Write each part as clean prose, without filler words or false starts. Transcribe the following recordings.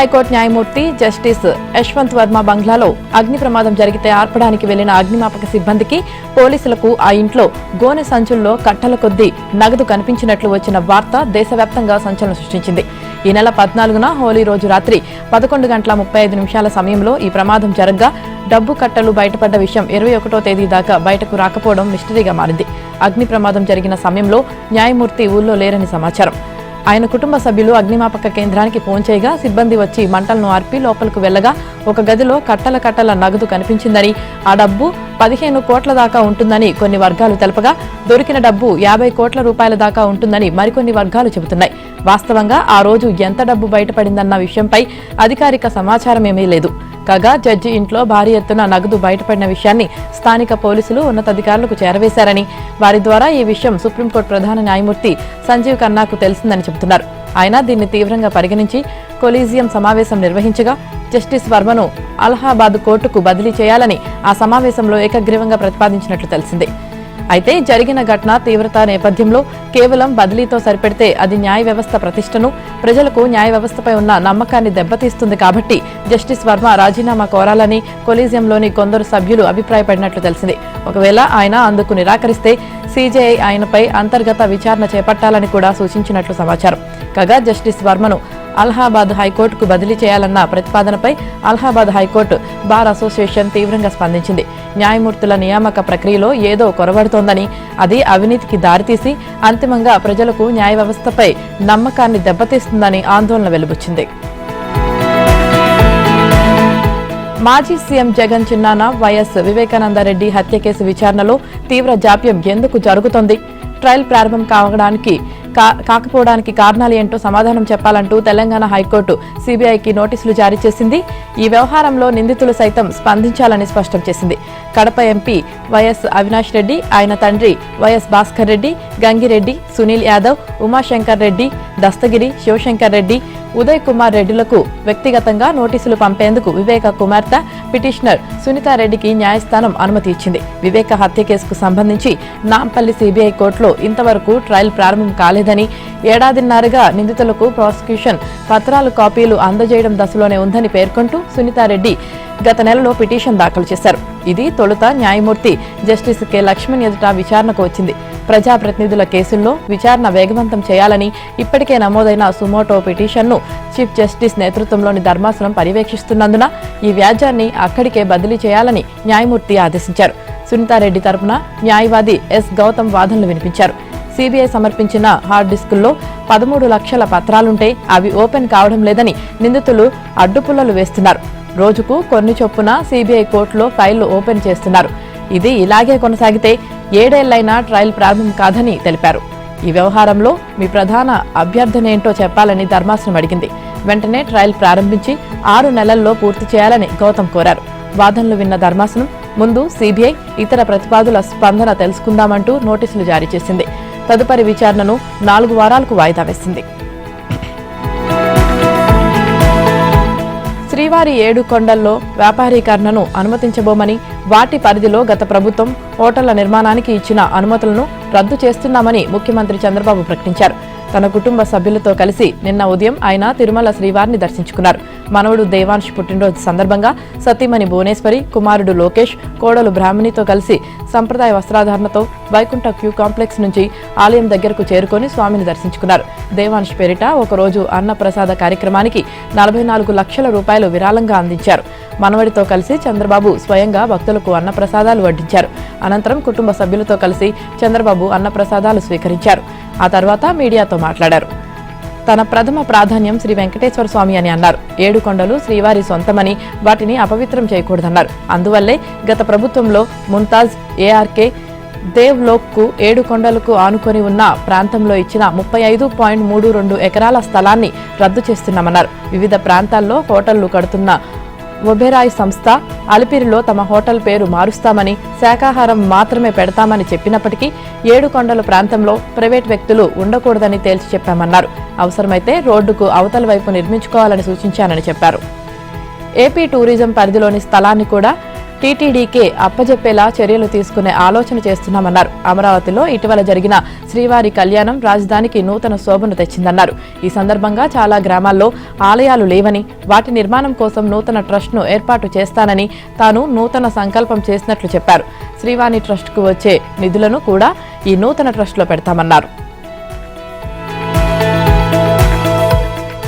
High court న్యాయమూర్తి justice Yashwant Varma బంగ్లాలో అగ్ని ప్రమాదం జరిగితే ఆర్పడానికి వెళ్లిన అగ్నిమాపక సిబ్బందికి పోలీసులకు ఆ ఇంట్లో గోనె సంచుల్లో కట్టల కొద్దీ నగదు కనిపించినట్లు వచ్చిన వార్త దేశవ్యాప్తంగా సంచలనం సృష్టించింది. ఈ నెల 14న హోలీ రోజు రాత్రి 11:35 సమయంలో ఈ ప్రమాదం జరగ్గా డబ్బు కట్టలు బయటపడ్డ విషయం 21వ తేదీ దాకా బయటకు రాకపోవడం మిస్టరీగా మారింది. అగ్ని ప్రమాదం జరిగిన సమయంలో న్యాయమూర్తి ఊళ్ళో లేరని సమాచారం. ఆయన కుటుంబ సభ్యులు అగ్నిమాపక కేంద్రానికి ఫోన్ చేయగా సిబ్బంది వచ్చి మంటలను ఆర్పి లోపలకు వెళ్లగా ఒక గదిలో కట్టల నగదు కనిపించిందని, ఆ డబ్బు 15 కోట్ల దాకా ఉంటుందని కొన్ని వర్గాలు తెలపగా దొరికిన డబ్బు 50 కోట్ల రూపాయల దాకా ఉంటుందని మరికొన్ని వర్గాలు చెబుతున్నాయి. వాస్తవంగా ఆ రోజు ఎంత డబ్బు బయటపడిందన్న విషయంపై అధికారిక సమాచారమేమీ లేదు. కాగా జడ్జి ఇంట్లో భారీ ఎత్తున నగదు బయటపడిన విషయాన్ని స్థానిక పోలీసులు ఉన్నతాధికారులకు చేరవేశారని, వారి ద్వారా ఈ విషయం సుప్రీంకోర్టు ప్రధాన న్యాయమూర్తి సంజీవ్ ఖన్నాకు తెలిసిందని చెబుతున్నారు. ఆయన దీన్ని తీవ్రంగా పరిగణించి కొలీజియం సమావేశం నిర్వహించగా జస్టిస్ వర్మను అలహాబాద్ కోర్టుకు బదిలీ చేయాలని ఆ సమావేశంలో ఏకగ్రీవంగా ప్రతిపాదించినట్లు తెలిసింది. అయితే జరిగిన ఘటన తీవ్రత నేపథ్యంలో కేవలం బదిలీతో సరిపెడితే అది న్యాయ వ్యవస్థ ప్రతిష్టను, ప్రజలకు న్యాయ వ్యవస్థపై ఉన్న నమ్మకాన్ని దెబ్బతీస్తుంది కాబట్టి జస్టిస్ వర్మ రాజీనామా కోరాలని కొలీజియంలోని కొందరు సభ్యులు అభిప్రాయపడినట్లు తెలిసింది. ఒకవేళ ఆయన అందుకు నిరాకరిస్తే సీజేఐ ఆయనపై అంతర్గత విచారణ చేపట్టాలని కూడా సూచించినట్లు సమాచారం. కాగా జస్టిస్ వర్మను అలహాబాద్ హైకోర్టుకు బదిలీ చేయాలన్న ప్రతిపాదనపై అలహాబాద్ హైకోర్టు బార్ అసోసియేషన్ తీవ్రంగా స్పందించింది. న్యాయమూర్తుల నియామక ప్రక్రియలో ఏదో కొరవడుతోందని, అది అవినీతికి దారితీసి అంతిమంగా ప్రజలకు న్యాయ వ్యవస్థపై నమ్మకాన్ని దెబ్బతీస్తుందని ఆందోళన వెలుబుచ్చింది. మాజీ సీఎం జగన్ చిన్నాన్న వైఎస్ వివేకానందరెడ్డి హత్య కేసు విచారణలో తీవ్ర జాప్యం ఎందుకు జరుగుతోంది? ట్రయల్ ప్రారంభం కాకపోవడానికి కారణాలు ఏంటో సమాధానం చెప్పాలంటూ తెలంగాణ హైకోర్టు సీబీఐకి నోటీసులు జారీ చేసింది. ఈ వ్యవహారంలో నిందితులు సైతం స్పందించాలని స్పష్టం చేసింది. కడప ఎంపీ వైఎస్ అవినాష్ రెడ్డి, ఆయన తండ్రి వైఎస్ భాస్కర్ రెడ్డి, గంగిరెడ్డి, సునీల్ యాదవ్, ఉమాశంకర్ రెడ్డి, దస్తగిరి, శివశంకర్ రెడ్డి, ఉదయ్ కుమార్ రెడ్డిలకు వ్యక్తిగతంగా నోటీసులు పంపేందుకు వివేక కుమార్తె పిటిషనర్ సునీతారెడ్డికి న్యాయస్థానం అనుమతి ఇచ్చింది. వివేక హత్య కేసుకు సంబంధించి నాంపల్లి సీబీఐ కోర్టులో ఇంతవరకు ట్రయల్ ప్రారంభం కాలేదని, ఏడాదిన్నరగా నిందితులకు ప్రాసిక్యూషన్ పత్రాలు కాపీలు అందజేయడం దశలోనే ఉందని పేర్కొంటూ సునీతారెడ్డి గత నెలలో పిటిషన్ దాఖలు చేశారు. ఇది తొలుత న్యాయమూర్తి జస్టిస్ కె లక్ష్మణ్ ఎదుట విచారణకు వచ్చింది. ప్రజాప్రతినిధుల కేసుల్లో విచారణ వేగవంతం చేయాలని ఇప్పటికే నమోదైన సుమోటో పిటిషన్ను చీఫ్ జస్టిస్ నేతృత్వంలోని ధర్మాసనం పర్యవేక్షిస్తున్నందున ఈ వ్యాజ్యాన్ని అక్కడికే బదిలీ చేయాలని న్యాయమూర్తి ఆదేశించారు. సునీతారెడ్డి తరపున న్యాయవాది ఎస్ గౌతమ్ వాదనలు వినిపించారు. సీబీఐ సమర్పించిన హార్డ్ డిస్కుల్లో 13 లక్షల పత్రాలుంటే అవి ఓపెన్ కావడం లేదని నిందితులు అడ్డుపుల్లలు వేస్తున్నారు. రోజుకు కొన్ని చొప్పున సీబీఐ కోర్టులో ఫైళ్లు ఓపెన్ చేస్తున్నారు. ఇది ఇలాగే కొనసాగితే 7 ఏళ్లైనా ట్రయల్ ప్రారంభం కాదని తెలిపారు. ఈ వ్యవహారంలో మీ ప్రధాన అభ్యర్థనేంటో చెప్పాలని ధర్మాసనం అడిగింది. వెంటనే ట్రయల్ ప్రారంభించి 6 నెలల్లో పూర్తి చేయాలని గౌతమ్ కోరారు. వాదనలు విన్న ధర్మాసనం ముందు సీబీఐ ఇతర ప్రతిపాదుల స్పందన తెలుసుకుందామంటూ నోటీసులు జారీ చేసింది. తదుపరి విచారణను 4 వారాలకు వాయిదా వేసింది. శ్రీవారి 7 కొండల్లో వ్యాపారీకరణను అనుమతించబోమని, వాటి పరిధిలో గత ప్రభుత్వం హోటళ్ల నిర్మాణానికి ఇచ్చిన అనుమతులను రద్దు చేస్తున్నామని ముఖ్యమంత్రి చంద్రబాబు ప్రకటించారు. తన కుటుంబ సభ్యులతో కలిసి నిన్న ఉదయం ఆయన తిరుమల శ్రీవారిని దర్శించుకున్నారు. మనవడు దేవాంశ్ పుట్టినరోజు సందర్భంగా సతీమణి భువనేశ్వరి, కుమారుడు లోకేష్, కోడలు బ్రాహ్మణితో కలిసి సంప్రదాయ వస్త్రాధారణతో వైకుంఠ క్యూ కాంప్లెక్స్ నుంచి ఆలయం దగ్గరకు చేరుకొని స్వామిని దర్శించుకున్నారు. దేవాంశ్ పేరిట ఒకరోజు అన్నప్రసాద కార్యక్రమానికి 44 లక్షల రూపాయలు విరాళంగా అందించారు. మనవడితో కలిసి చంద్రబాబు స్వయంగా భక్తులకు అన్నప్రసాదాలు వడ్డించారు. అనంతరం కుటుంబ సభ్యులతో కలిసి చంద్రబాబు అన్నప్రసాదాలు స్వీకరించారు. ఆ తర్వాత మీడియాతో మాట్లాడారు. తన ప్రథమ ప్రాధాన్యం శ్రీ వెంకటేశ్వర స్వామి అని అన్నారు. 7 కొండలు శ్రీవారి సొంతమని, వాటిని అపవిత్రం చేయకూడదన్నారు. అందువల్లే గత ప్రభుత్వంలో ముంతాజ్, ఏఆర్కే, దేవ్లోక్కు 7 కొండలకు ఆనుకొని ఉన్న ప్రాంతంలో ఇచ్చిన 35.32 ఎకరాల స్థలాన్ని రద్దు చేస్తున్నామన్నారు. వివిధ ప్రాంతాల్లో హోటళ్లు కడుతున్న ఒబెరాయ్ సంస్థ అలిపిరిలో తమ హోటల్ పేరు మారుస్తామని, శాకాహారం మాత్రమే పెడతామని చెప్పినప్పటికీ 7 కొండల ప్రాంతంలో ప్రైవేట్ వ్యక్తులు ఉండకూడదని తేల్చి చెప్పామన్నారు. అవసరమైతే రోడ్డుకు అవతల వైపు నిర్మించుకోవాలని సూచించానని చెప్పారు. ఏపీ టూరిజం పరిధిలోని స్థలాన్ని కూడా టీటీడీకే అప్పజెప్పేలా చర్యలు తీసుకునే ఆలోచన చేస్తున్నామన్నారు. అమరావతిలో ఇటీవల జరిగిన శ్రీవారి కళ్యాణం రాజధానికి నూతన శోభను తెచ్చిందన్నారు. ఈ సందర్భంగా చాలా గ్రామాల్లో ఆలయాలు లేవని, వాటి నిర్మాణం కోసం నూతన ట్రస్ట్ను ఏర్పాటు చేస్తానని తాను నూతన సంకల్పం చేసినట్లు చెప్పారు. శ్రీవాణి ట్రస్ట్కు వచ్చే నిధులను కూడా ఈ నూతన ట్రస్టులో పెడతామన్నారు.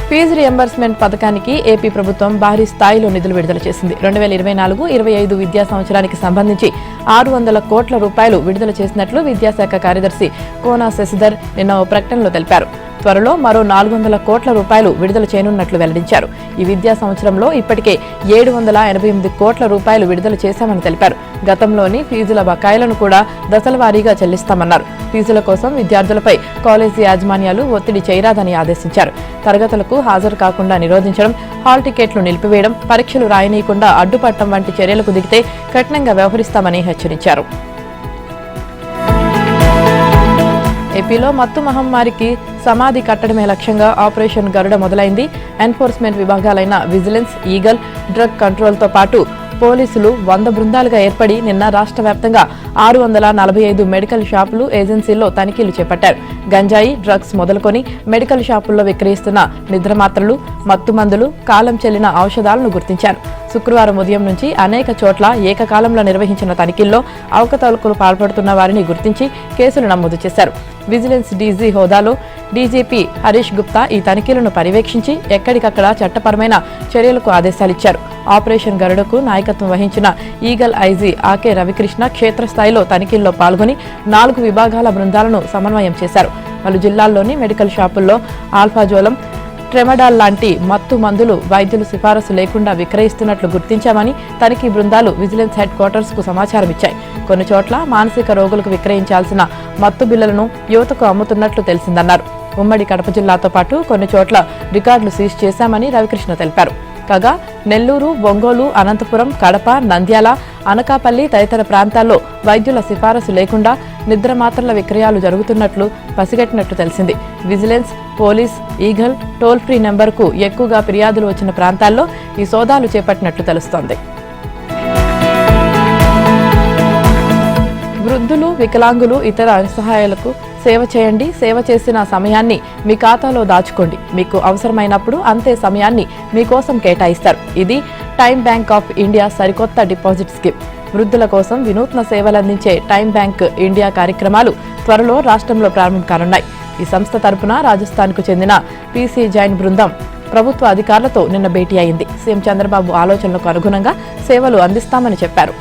ఫీజు రియంబర్స్మెంట్ పథకానికి ఏపీ ప్రభుత్వం భారీ స్థాయిలో నిధులు విడుదల చేసింది. 2024-25 విద్యా సంవత్సరానికి సంబంధించి 600 కోట్ల రూపాయలు విడుదల చేసినట్లు విద్యాశాఖ కార్యదర్శి కోన శశిధర్ నిన్న ఓ ప్రకటనలో తెలిపారు. త్వరలో మరో 400 కోట్ల రూపాయలు విడుదల చేయనున్నట్లు వెల్లడించారు. ఈ విద్యా సంవత్సరంలో ఇప్పటికే 788 కోట్ల రూపాయలు విడుదల చేశామని తెలిపారు. గతంలోని ఫీజుల బకాయిలను కూడా దశలవారీగా చెల్లిస్తామన్నారు. ఫీజుల కోసం విద్యార్థులపై కాలేజీ యాజమాన్యాలు ఒత్తిడి చేయరాదని ఆదేశించారు. తరగతులకు హాజరు కాకుండా నిరోధించడం, హాల్ టికెట్లు నిలిపివేయడం, పరీక్షలు రాయనీయకుండా అడ్డుపట్టడం వంటి చర్యలకు దిగితే కఠినంగా వ్యవహరిస్తామని హెచ్చరించారు. ఏపీలో మత్తు మహమ్మారికి సమాధి కట్టడమే లక్ష్యంగా ఆపరేషన్ గరుడ మొదలైంది. ఎన్ఫోర్స్మెంట్ విభాగాలైన విజిలెన్స్, ఈగల్, డ్రగ్ కంట్రోల్తో పాటు పోలీసులు 100 బృందాలుగా ఏర్పడి నిన్న రాష్ట్ర వ్యాప్తంగా 645 మెడికల్ షాపులు, ఏజెన్సీల్లో తనిఖీలు చేపట్టారు. గంజాయి, డ్రగ్స్ మొదలుకొని మెడికల్ షాపుల్లో విక్రయిస్తున్న నిద్రమాత్రలు, మత్తుమందులు, కాలం చెల్లిన ఔషధాలను గుర్తించారు. శుక్రవారం ఉదయం నుంచి అనేక చోట్ల ఏకకాలంలో నిర్వహించిన తనిఖీల్లో అవకతవకలు పాల్పడుతున్న వారిని గుర్తించి కేసులు నమోదు చేశారు. విజిలెన్స్ డీజీ హోదాలో డీజీపీ హరీష్ గుప్తా ఈ తనిఖీలను పర్యవేక్షించి ఎక్కడికక్కడ చట్టపరమైన చర్యలకు ఆదేశాలిచ్చారు. ఆపరేషన్ గరుడకు నాయకత్వం వహించిన ఈగల్ ఐజీ ఆకే రవికృష్ణ క్షేత్రస్థాయిలో తనిఖీల్లో పాల్గొని 4 విభాగాల బృందాలను సమన్వయం చేశారు. పలు జిల్లాల్లోని మెడికల్ షాపుల్లో ఆల్ఫాజోలం, ట్రెమడాల్ లాంటి మత్తు మందులు వైద్యులు సిఫారసు లేకుండా విక్రయిస్తున్నట్లు గుర్తించామని తనిఖీ బృందాలు విజిలెన్స్ హెడ్ క్వార్టర్స్ కు సమాచారం ఇచ్చాయి. కొన్ని చోట్ల మానసిక రోగులకు విక్రయించాల్సిన మత్తు బిళ్లలను యువతకు అమ్ముతున్నట్లు తెలిసిందన్నారు. ఉమ్మడి కడప జిల్లాతో పాటు కొన్ని చోట్ల రికార్డులు సీజ్ చేశామని రవికృష్ణ తెలిపారు. కాగా నెల్లూరు, ఒంగోలు, అనంతపురం, కడప, నంద్యాల, అనకాపల్లి తదితర ప్రాంతాల్లో వైద్యుల సిఫారసు లేకుండా నిద్రమాత్రల విక్రయాలు జరుగుతున్నట్లు పసిగట్టినట్లు తెలిసింది. Vigilance, police, eagle toll free నెంబర్కు ఎక్కువగా ఫిర్యాదులు వచ్చిన ప్రాంతాల్లో ఈ సోదాలు చేపట్టినట్లు తెలుస్తోంది. వృద్ధులు, వికలాంగులు, ఇతర నిస్సహాయులకు సేవ చేయండి. సేవ చేసిన సమయాన్ని మీ ఖాతాలో దాచుకోండి. మీకు అవసరమైనప్పుడు అంతే సమయాన్ని మీకోసం కేటాయిస్తారు. ఇది టైమ్ బ్యాంక్ ఆఫ్ ఇండియా సరికొత్త డిపాజిట్ స్కీమ్. వృద్ధుల కోసం వినూత్న సేవలందించే టైమ్ బ్యాంక్ ఇండియా కార్యక్రమాలు త్వరలో రాష్ట్రంలో ప్రారంభం కానున్నాయి. ఈ సంస్థ తరపున రాజస్థాన్కు చెందిన పీసీ జైన్ బృందం ప్రభుత్వ అధికారులతో నిన్న భేటీ అయింది. సీఎం చంద్రబాబు ఆలోచనలకు అనుగుణంగా సేవలు అందిస్తామని చెప్పారు.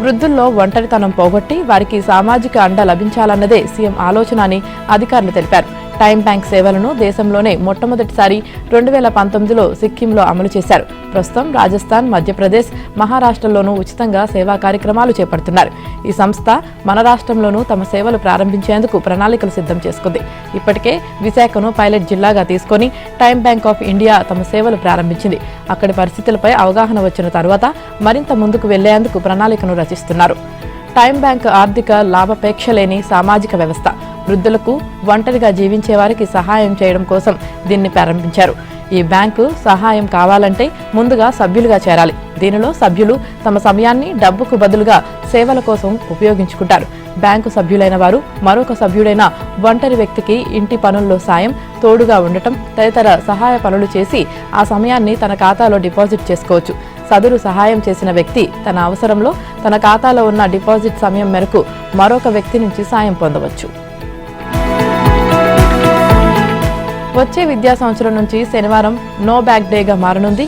వృద్ధుల్లో ఒంటరితనం పోగొట్టి వారికి సామాజిక అండ లభించాలన్నదే సీఎం ఆలోచన అని అధికారులు తెలిపారు. టైమ్ బ్యాంక్ సేవలను దేశంలోనే మొట్టమొదటిసారి 2019లో సిక్కింలో అమలు చేశారు. ప్రస్తుతం రాజస్థాన్, మధ్యప్రదేశ్, మహారాష్ట్రలోనూ ఉచితంగా సేవా కార్యక్రమాలు చేపడుతున్నారు. ఈ సంస్థ మన రాష్ట్రంలోనూ తమ సేవలు ప్రారంభించేందుకు ప్రణాళికలు సిద్ధం చేసుకుంది. ఇప్పటికే విశాఖను పైలట్ జిల్లాగా తీసుకుని టైమ్ బ్యాంక్ ఆఫ్ ఇండియా తమ సేవలు ప్రారంభించింది. అక్కడి పరిస్థితులపై అవగాహన వచ్చిన తరువాత మరింత ముందుకు వెళ్లేందుకు ప్రణాళికను రచిస్తున్నారు. టైమ్ బ్యాంక్ ఆర్థిక లాభాపేక్ష లేని సామాజిక వ్యవస్థ. వృద్ధులకు, ఒంటరిగా జీవించే వారికి సహాయం చేయడం కోసం దీన్ని ప్రారంభించారు. ఈ బ్యాంకు సహాయం కావాలంటే ముందుగా సభ్యులుగా చేరాలి. దీనిలో సభ్యులు తమ సమయాన్ని డబ్బుకు బదులుగా సేవల కోసం ఉపయోగించుకుంటారు. బ్యాంకు సభ్యులైన వారు మరొక సభ్యుడైన ఒంటరి వ్యక్తికి ఇంటి పనుల్లో సాయం, తోడుగా ఉండటం తదితర సహాయ పనులు చేసి ఆ సమయాన్ని తన ఖాతాలో డిపాజిట్ చేసుకోవచ్చు. సదరు సహాయం చేసిన వ్యక్తి తన అవసరంలో తన ఖాతాలో ఉన్న డిపాజిట్ సమయం మేరకు మరొక వ్యక్తి నుంచి సాయం పొందవచ్చు. వచ్చే విద్యా సంవత్సరం నుంచి శనివారం నో బ్యాగ్ డేగా మారనుంది.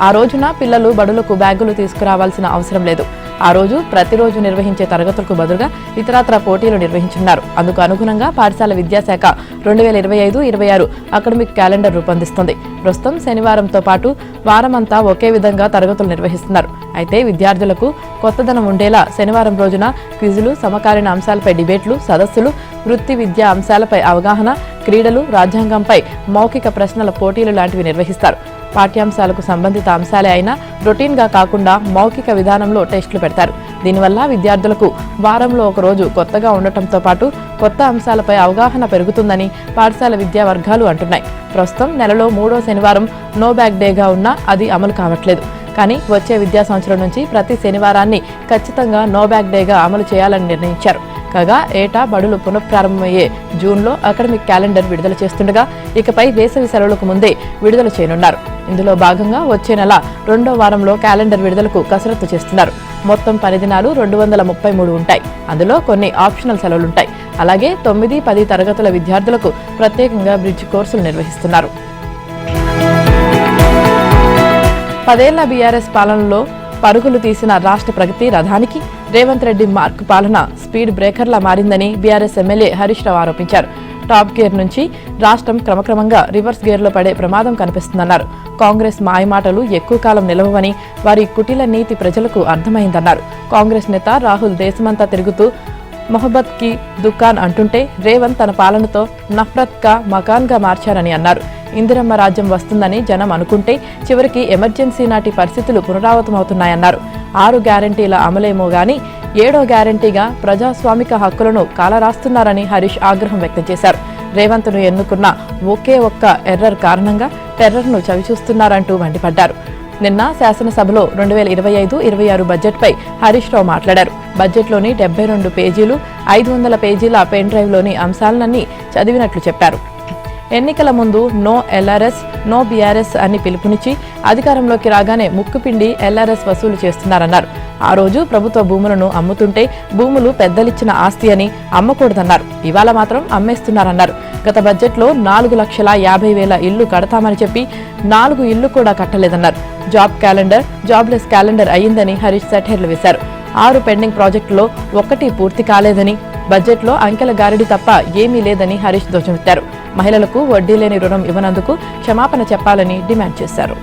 ఆ రోజున పిల్లలు బడులకు బ్యాగులు తీసుకురావాల్సిన అవసరం లేదు. ఆ రోజు ప్రతిరోజు నిర్వహించే తరగతులకు బదులుగా ఇతరత్రా పోటీలు నిర్వహించనున్నారు. అందుకు అనుగుణంగా పాఠశాల విద్యాశాఖ 2025-26 అకాడమిక్ క్యాలెండర్ రూపొందిస్తుంది. ప్రస్తుతం శనివారంతో పాటు వారమంతా ఒకే విధంగా తరగతులు నిర్వహిస్తున్నారు. అయితే విద్యార్థులకు కొత్తదనం ఉండేలా శనివారం రోజున క్విజులు, సమకాలీన అంశాలపై డిబేట్లు, సదస్సులు, వృత్తి విద్యా అంశాలపై అవగాహన, క్రీడలు, రాజ్యాంగంపై మౌఖిక ప్రశ్నల పోటీలు లాంటివి నిర్వహిస్తారు. పాఠ్యాంశాలకు సంబంధిత అంశాలే అయినా రొటీన్గా కాకుండా మౌఖిక విధానంలో టెస్టులు పెడతారు. దీనివల్ల విద్యార్థులకు వారంలో ఒక రోజు కొత్తగా ఉండటంతో పాటు కొత్త అంశాలపై అవగాహన పెరుగుతుందని పాఠశాల విద్యా వర్గాలు అంటున్నాయి. ప్రస్తుతం నెలలో 3వ శనివారం నో బ్యాగ్ డేగా ఉన్నా అది అమలు కావట్లేదు. కానీ వచ్చే విద్యా సంవత్సరం నుంచి ప్రతి శనివారాన్ని ఖచ్చితంగా నో బ్యాగ్ డేగా అమలు చేయాలని నిర్ణయించారు. కాగా ఏటా బడులు పునఃప్రారంభమయ్యే జూన్లో అకాడమిక్ క్యాలెండర్ విడుదల చేస్తుండగా ఇకపై వేసవి సెలవులకు ముందే విడుదల చేయనున్నారు. ఇందులో భాగంగా వచ్చే నెల 2వ వారంలో క్యాలెండర్ విడుదలకు కసరత్తు చేస్తున్నారు. మొత్తం 10 దినాలు 233 ఉంటాయి. అందులో కొన్ని ఆప్షనల్ సెలవులుంటాయి. అలాగే 9, 10 తరగతుల విద్యార్థులకు ప్రత్యేకంగా బ్రిడ్జ్ కోర్సులు నిర్వహిస్తున్నారు. 10 ఏళ్ల బీఆర్ఎస్ పాలనలో పరుగులు తీసిన రాష్ట్ర ప్రగతి రథానికి రేవంత్ రెడ్డి మార్క్ పాలన స్పీడ్ బ్రేకర్లా మారిందని బీఆర్ఎస్ ఎమ్మెల్యే హరీష్ రావు ఆరోపించారు. టాప్ గేర్ నుంచి రాష్ట్రం క్రమక్రమంగా రివర్స్ గేర్లో పడే ప్రమాదం కనిపిస్తుందన్నారు. కాంగ్రెస్ మాయమాటలు ఎక్కువ కాలం నిలవవని, వారి కుటిల నీతి ప్రజలకు అర్థమైందన్నారు. కాంగ్రెస్ నేత రాహుల్ దేశమంతా తిరుగుతూ మొహబ్బత్ కి దుకాన్ అంటుంటే రేవంత్ తన పాలనతో నఫ్రత్ కా మకాన్ గా మార్చారని అన్నారు. ఇందిరమ్మ రాజ్యం వస్తుందని జనం అనుకుంటే చివరికి ఎమర్జెన్సీ నాటి పరిస్థితులు పునరావృతమవుతున్నాయన్నారు. 6 గ్యారంటీల అమలేమో గాని 7వ గ్యారంటీగా ప్రజాస్వామిక హక్కులను కాలరాస్తున్నారని హరీష్ ఆగ్రహం వ్యక్తం చేశారు. రేవంత్ను ఎన్నుకున్న ఒకే ఒక్క ఎర్రర్ కారణంగా టెర్రర్ను చవిచూస్తున్నారంటూ మండిపడ్డారు. నిన్న శాసనసభలో 2025-26 బడ్జెట్పై హరీష్ రావు మాట్లాడారు. బడ్జెట్లోని 72 పేజీలు 500 పేజీల పెన్ డ్రైవ్లోని అంశాలన్నీ చదివినట్లు చెప్పారు. ఎన్నికల ముందు నో ఎల్ఆర్ఎస్ నో బీఆర్ఎస్ అని పిలుపునిచ్చి అధికారంలోకి రాగానే ముక్కుపిండి ఎల్ఆర్ఎస్ వసూలు చేస్తున్నారన్నారు. ఆ రోజు ప్రభుత్వ భూములను అమ్ముతుంటే భూములు పెద్దలిచ్చిన ఆస్తి అని అమ్మకూడదన్నారు. ఇవాళ మాత్రం అమ్మేస్తున్నారన్నారు. గత బడ్జెట్లో 4,50,000 ఇళ్లు కడతామని చెప్పి 4 ఇళ్లు కూడా కట్టలేదన్నారు. జాబ్ క్యాలెండర్ జాబ్లెస్ క్యాలెండర్ అయ్యిందని హరీష్ సెటైర్లు వేశారు. 6 పెండింగ్ ప్రాజెక్టులో 1 పూర్తి కాలేదని, బడ్జెట్లో అంకెల గారడి తప్ప ఏమీ లేదని హరీష్ ధ్వజమెత్తారు. మహిళలకు వడ్డీ లేని రుణం ఇవ్వనందుకు క్షమాపణ చెప్పాలని డిమాండ్ చేశారు.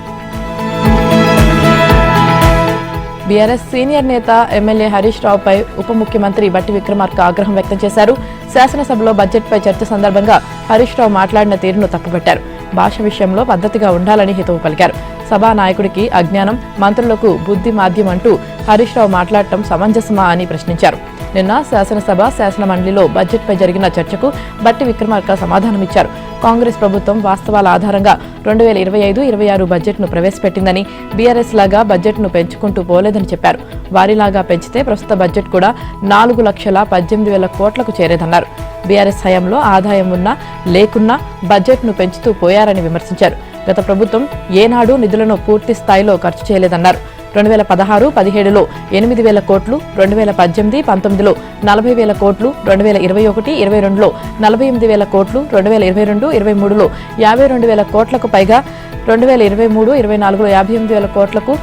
బీఆర్ఎస్ సీనియర్ నేత ఎమ్మెల్యే హరీష్ రావుపై ఉప ముఖ్యమంత్రి బట్టి విక్రమార్క ఆగ్రహం వ్యక్తం చేశారు. శాసనసభలో బడ్జెట్పై చర్చ సందర్భంగా హరీష్ రావు మాట్లాడిన తీరును తప్పుపట్టారు. భాష విషయంలో పద్ధతిగా ఉండాలని హితవు పలికారు. సభా నాయకుడికి అజ్ఞానం, మంత్రులకు బుద్ధి మాధ్యం అంటూ హరీష్ రావు మాట్లాడటం సమంజసమా అని ప్రశ్నించారు. నిన్న శాసనసభ శాసన మండలిలో బడ్జెట్పై జరిగిన చర్చకు బట్టి విక్రమార్క సమాధానమిచ్చారు. కాంగ్రెస్ ప్రభుత్వం వాస్తవాల ఆధారంగా 2025-26 బడ్జెట్ను ప్రవేశపెట్టిందని, బీఆర్ఎస్ లాగా బడ్జెట్ను పెంచుకుంటూ పోలేదని చెప్పారు. వారిలాగా పెంచితే ప్రస్తుత బడ్జెట్ కూడా 4,18,000 కోట్లకు చేరేదన్నారు. బీఆర్ఎస్ హయాంలో ఆదాయం ఉన్నా లేకున్నా బడ్జెట్ను పెంచుతూ పోయారని విమర్శించారు. గత ప్రభుత్వం ఏనాడు నిధులను పూర్తి స్థాయిలో ఖర్చు చేయలేదన్నారు. 2016-17లో 8,000 కోట్లు, 2018-19లో 40,000 కోట్లు, 2021-22లో 48,000 కోట్లు, 2022-23లో 52,000 కోట్లకు పైగా, 2023-24లో 58,000 కోట్లకు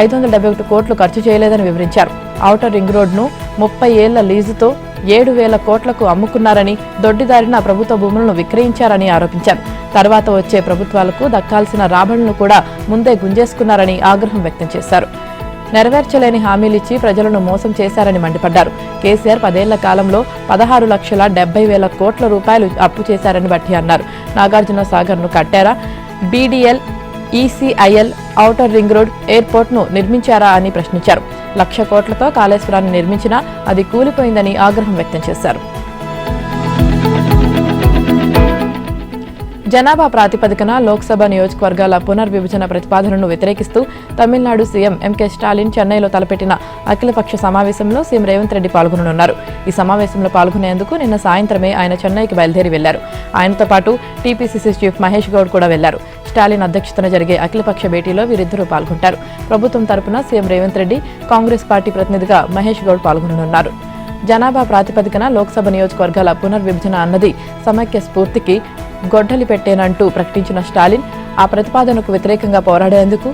571 కోట్లు ఖర్చు చేయలేదని వివరించారు. ఔటర్ రింగ్ రోడ్ను 30 ఏళ్ల లీజుతో 7,000 కోట్లకు అమ్ముకున్నారని, దొడ్డిదారిన ప్రభుత్వ భూములను విక్రయించారని ఆరోపించారు. తర్వాత వచ్చే ప్రభుత్వాలకు దక్కాల్సిన రాబడులను కూడా ముందే గుంజేసుకున్నారని ఆగ్రహం వ్యక్తం చేశారు. నెరవేర్చలేని హామీలిచ్చి ప్రజలను మోసం చేశారని మండిపడ్డారు. కేసీఆర్ 10 ఏళ్ల కాలంలో 16,70,000 కోట్ల రూపాయలు అప్పు చేశారని బట్టి అన్నారు. నాగార్జున సాగర్ను కట్టారా, BDL, ECIL, outer ring road, ఎయిర్పోర్ట్ను నిర్మించారా అని ప్రశ్నించారు. 1,00,000 కోట్లతో కాళేశ్వరాన్ని నిర్మించినా అది కూలిపోయిందని ఆగ్రహం వ్యక్తం చేశారు. జనాభా ప్రాతిపదికన లోక్సభ నియోజకవర్గాల పునర్విభజన ప్రతిపాదనను వ్యతిరేకిస్తూ తమిళనాడు సీఎం ఎంకే స్టాలిన్ చెన్నైలో తలపెట్టిన అఖిలపక్ష సమావేశంలో సీఎం రేవంత్ రెడ్డి పాల్గొననున్నారు. ఈ సమావేశంలో పాల్గొనేందుకు నిన్న సాయంత్రమే ఆయన చెన్నైకి బయలుదేరి వెళ్లారు. ఆయనతో పాటు టీపీసీసీ చీఫ్ మహేష్ గౌడ్ కూడా వెళ్లారు. స్టాలిన్ అధ్యక్షతన జరిగే అఖిలపక్ష భేటీలో వీరిద్దరూ పాల్గొంటారు. ప్రభుత్వం తరపున సీఎం రేవంత్ రెడ్డి, కాంగ్రెస్ పార్టీ ప్రతినిధిగా మహేష్ గౌడ్ పాల్గొననున్నారు. జనాభా ప్రాతిపదికన లోక్సభ నియోజకవర్గాల పునర్విభజన అన్నది సమైక్య స్ఫూర్తికి గొడ్డలి పెట్టేనంటూ ప్రకటించిన స్టాలిన్ ఆ ప్రతిపాదనకు వ్యతిరేకంగా పోరాడేందుకు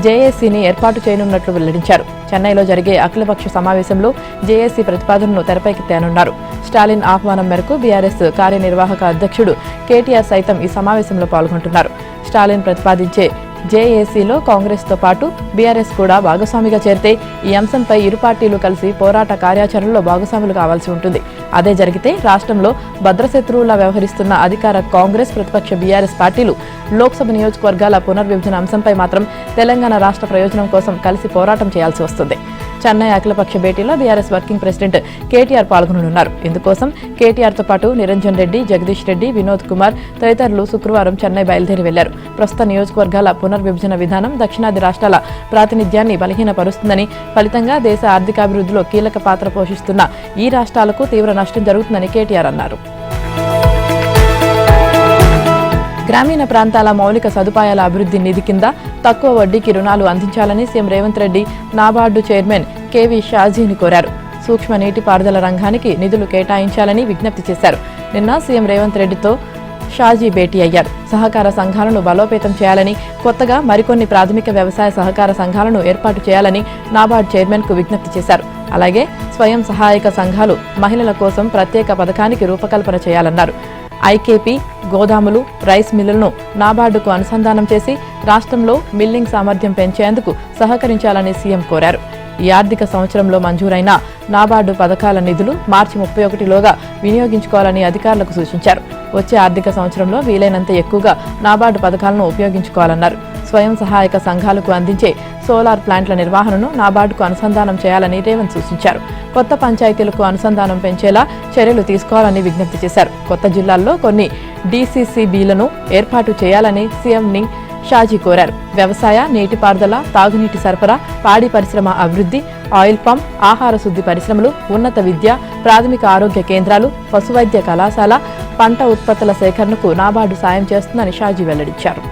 జేఏసీని ఏర్పాటు చేయనున్నట్లు వెల్లడించారు. చెన్నైలో జరిగే అఖిలపక్ష సమావేశంలో జేఏసీ ప్రతిపాదనను తెరపైకి తేనున్నారు. స్టాలిన్ ఆహ్వానం మేరకు బీఆర్ఎస్ కార్యనిర్వాహక అధ్యక్షుడు కేటీఆర్ సైతం ఈ సమావేశంలో పాల్గొంటున్నారు. స్టాలిన్ ప్రతిపాదించే జేఏసీలో కాంగ్రెస్తో పాటు బీఆర్ఎస్ కూడా భాగస్వామిగా చేరితే ఈ అంశంపై ఇరు పార్టీలు కలిసి పోరాట కార్యాచరణలో భాగస్వాములు కావాల్సి ఉంటుంది. అదే జరిగితే రాష్ట్రంలో భద్రశత్రువులా వ్యవహరిస్తున్న అధికార కాంగ్రెస్, ప్రతిపక్ష బీఆర్ఎస్ పార్టీలు లోక్సభ నియోజకవర్గాల పునర్విభజన అంశంపై మాత్రం తెలంగాణ రాష్ట్ర ప్రయోజనం కోసం కలిసి పోరాటం చేయాల్సి వస్తుంది. చెన్నై అఖిలపక్ష భేటీలో బీఆర్ఎస్ వర్కింగ్ ప్రెసిడెంట్ కేటీఆర్ పాల్గొననున్నారు. ఇందుకోసం కేటీఆర్తో పాటు నిరంజన్ రెడ్డి, జగదీష్ రెడ్డి, వినోద్ కుమార్ తదితరులు శుక్రవారం చెన్నై బయలుదేరి వెళ్లారు. ప్రస్తుత నియోజకవర్గాల పునర్విభజన విధానం దక్షిణాది రాష్ట్రాల ప్రాతినిధ్యాన్ని బలహీనపరుస్తుందని, ఫలితంగా దేశ ఆర్థికాభివృద్ధిలో కీలక పాత్ర పోషిస్తున్న ఈ రాష్ట్రాలకు తీవ్ర నష్టం జరుగుతుందని కేటీఆర్ అన్నారు. గ్రామీణ ప్రాంతాల మౌలిక సదుపాయాల అభివృద్ధి నిధి కింద తక్కువ వడ్డీకి రుణాలు అందించాలని CM Revanth Reddy NABARD chairman KV షాజీని కోరారు. సూక్ష్మ నీటిపారుదల రంగానికి నిధులు కేటాయించాలని విజ్ఞప్తి చేశారు. నిన్న సీఎం రేవంత్ రెడ్డితో షాజీ భేటీ అయ్యారు. సహకార సంఘాలను బలోపేతం చేయాలని, కొత్తగా మరికొన్ని ప్రాథమిక వ్యవసాయ సహకార సంఘాలను ఏర్పాటు చేయాలని నాబార్డు చైర్మన్ కు విజ్ఞప్తి చేశారు. అలాగే స్వయం సహాయక సంఘాలు, మహిళల కోసం ప్రత్యేక పథకానికి రూపకల్పన చేయాలన్నారు. ఐకేపీ, గోదాములు, రైస్ మిల్లులను నాబార్డుకు అనుసంధానం చేసి రాష్ట్రంలో మిల్లింగ్ సామర్థ్యం పెంచేందుకు సహకరించాలని సీఎం కోరారు. ఈ ఆర్థిక సంవత్సరంలో మంజూరైన నాబార్డు పథకాల నిధులు మార్చి 31లోగా వినియోగించుకోవాలని అధికారులకు సూచించారు. వచ్చే ఆర్థిక సంవత్సరంలో వీలైనంత ఎక్కువగా నాబార్డు పథకాలను ఉపయోగించుకోవాలన్నారు. స్వయం సహాయక సంఘాలకు అందించే సోలార్ ప్లాంట్ల నిర్వహణను నాబార్డుకు అనుసంధానం చేయాలని రేవంత్ సూచించారు. కొత్త పంచాయతీలకు అనుసంధానం పెంచేలా చర్యలు తీసుకోవాలని విజ్ఞప్తి చేశారు. కొత్త జిల్లాల్లో కొన్ని డీసీసీబీలను ఏర్పాటు చేయాలని సీఎంని షాజీ కోరారు. వ్యవసాయ, నీటిపారుదల, తాగునీటి సరఫరా, పాడి పరిశ్రమ అభివృద్ధి, ఆయిల్ పంప్, ఆహార శుద్ధి పరిశ్రమలు, ఉన్నత విద్య, ప్రాథమిక ఆరోగ్య కేంద్రాలు, పశువైద్య కళాశాల, పంట ఉత్పత్తుల సేకరణకు నాబార్డు సాయం చేస్తుందని షాజీ వెల్లడించారు.